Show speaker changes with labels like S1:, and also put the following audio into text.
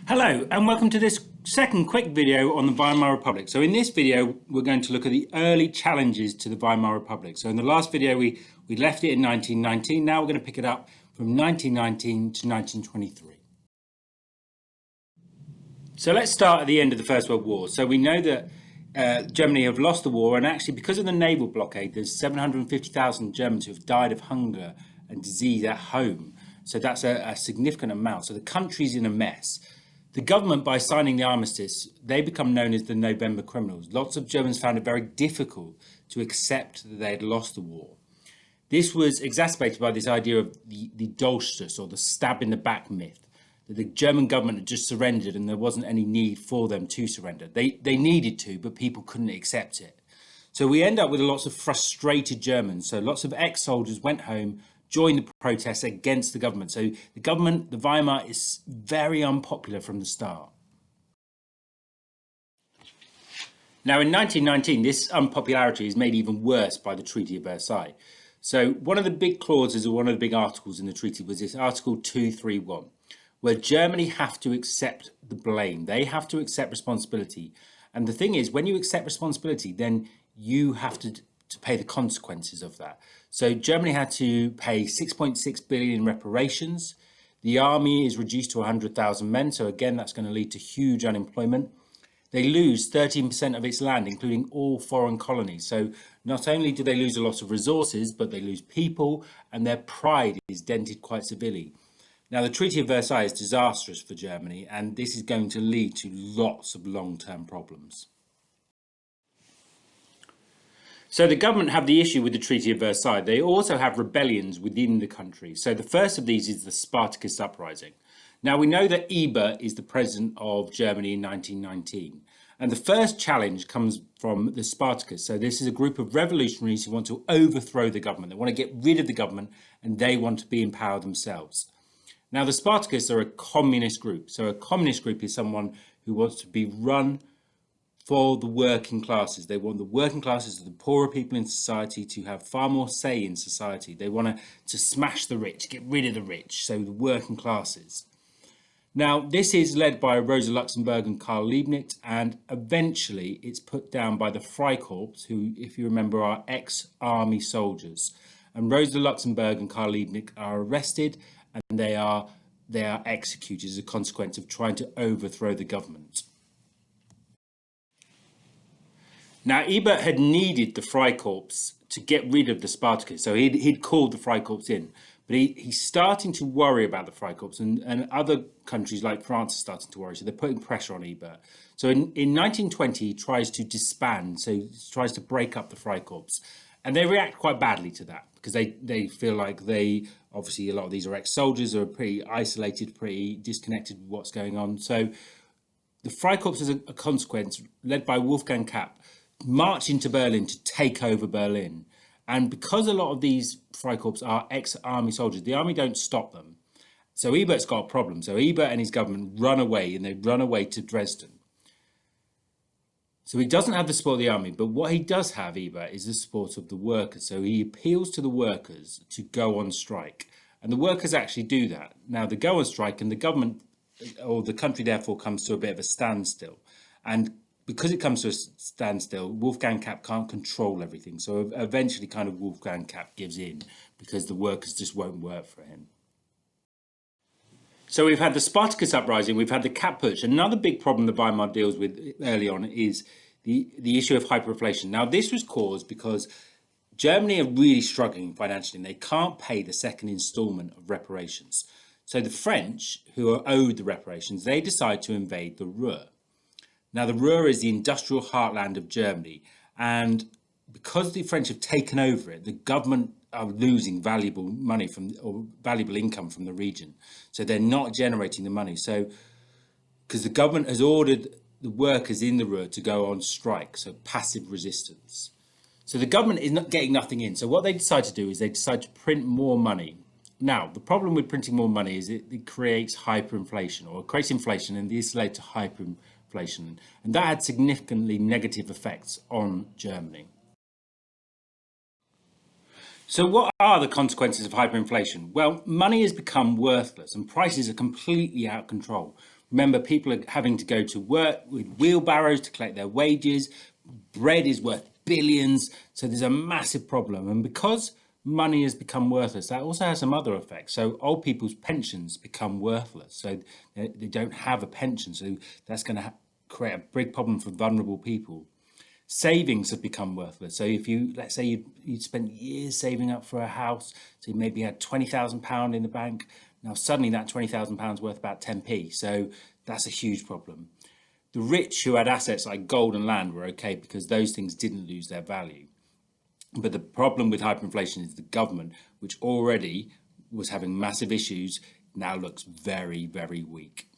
S1: Hello and welcome to this second quick video on the Weimar Republic. So in this video we're going to look at the early challenges to the Weimar Republic. So in the last video we left it in 1919, now we're going to pick it up from 1919 to 1923. So let's start at the end of the First World War. So we know that Germany have lost the war, and actually because of the naval blockade there's 750,000 Germans who have died of hunger and disease at home. So that's a significant amount. So the country's in a mess. The government, by signing the armistice, they become known as the November criminals. Lots of Germans found it very difficult to accept that they had lost the war. This was exacerbated by this idea of the Dolchstoß, or the stab in the back myth, that the German government had just surrendered and there wasn't any need for them to surrender. They needed to, but people couldn't accept it. So we end up with lots of frustrated Germans. So lots of ex-soldiers went home, joined the protests against the government. So the government, the Weimar, is very unpopular from the start. Now in 1919, this unpopularity is made even worse by the Treaty of Versailles. So one of the big clauses, or one of the big articles in the treaty, was this Article 231, where Germany have to accept the blame. They have to accept responsibility. And the thing is, when you accept responsibility, then you have to pay the consequences of that. So Germany had to pay 6.6 billion in reparations. The army is reduced to 100,000 men. So again, that's going to lead to huge unemployment. They lose 13% of its land, including all foreign colonies. So not only do they lose a lot of resources, but they lose people, and their pride is dented quite severely. Now, the Treaty of Versailles is disastrous for Germany, and this is going to lead to lots of long-term problems. So the government have the issue with the Treaty of Versailles. They also have rebellions within the country. So the first of these is the Spartacus uprising. Now we know that Ebert is the president of Germany in 1919. And the first challenge comes from the Spartacus. So this is a group of revolutionaries who want to overthrow the government. They want to get rid of the government and they want to be in power themselves. Now the Spartacus are a communist group. So a communist group is someone who wants to be run for the working classes. They want the working classes, the poorer people in society, to have far more say in society. They want to smash the rich, get rid of the rich, so the working classes. Now, this is led by Rosa Luxemburg and Karl Liebknecht, and eventually it's put down by the Freikorps, who, if you remember, are ex-army soldiers. And Rosa Luxemburg and Karl Liebknecht are arrested, and they are executed as a consequence of trying to overthrow the government. Now, Ebert had needed the Freikorps to get rid of the Spartacus, so he'd called the Freikorps in. But he's starting to worry about the Freikorps, and other countries like France are starting to worry, so they're putting pressure on Ebert. So in 1920, he tries to disband, so he tries to break up the Freikorps. And they react quite badly to that, because they feel like obviously a lot of these are ex-soldiers, are pretty isolated, pretty disconnected with what's going on. So the Freikorps, as a consequence, led by Wolfgang Kapp, march into Berlin to take over Berlin. And because a lot of these Freikorps are ex-army soldiers, the army don't stop them. So Ebert's got a problem. So Ebert and his government run away, and they run away to Dresden. So he doesn't have the support of the army, but what he does have, Ebert, is the support of the workers. So he appeals to the workers to go on strike. And the workers actually do that. Now they go on strike, and the government, or the country, therefore comes to a bit of a standstill. And because it comes to a standstill, Wolfgang Kapp can't control everything. So eventually kind of Wolfgang Kapp gives in because the workers just won't work for him. So we've had the Spartacus uprising, we've had the Kapp putsch. Another big problem the Weimar deals with early on is the issue of hyperinflation. Now this was caused because Germany are really struggling financially and they can't pay the second instalment of reparations. So the French, who are owed the reparations, they decide to invade the Ruhr. Now, the Ruhr is the industrial heartland of Germany, and because the French have taken over it, the government are losing valuable money or valuable income from the region. So they're not generating the money. So, because the government has ordered the workers in the Ruhr to go on strike, so passive resistance. So the government is not getting nothing in. So what they decide to do is they decide to print more money. Now, the problem with printing more money is it creates hyperinflation, or it creates inflation, and this led to hyperinflation. And that had significantly negative effects on Germany. So what are the consequences of hyperinflation? Well, money has become worthless and prices are completely out of control. Remember, people are having to go to work with wheelbarrows to collect their wages. Bread is worth billions. So there's a massive problem. And because money has become worthless, that also has some other effects. So old people's pensions become worthless. So they don't have a pension. So that's going to create a big problem for vulnerable people. Savings have become worthless. So if you, let's say you'd spent years saving up for a house, so you maybe had £20,000 in the bank. Now suddenly that £20,000 worth about 10p. So that's a huge problem. The rich who had assets like gold and land were okay because those things didn't lose their value. But the problem with hyperinflation is the government, which already was having massive issues, now looks very, very weak.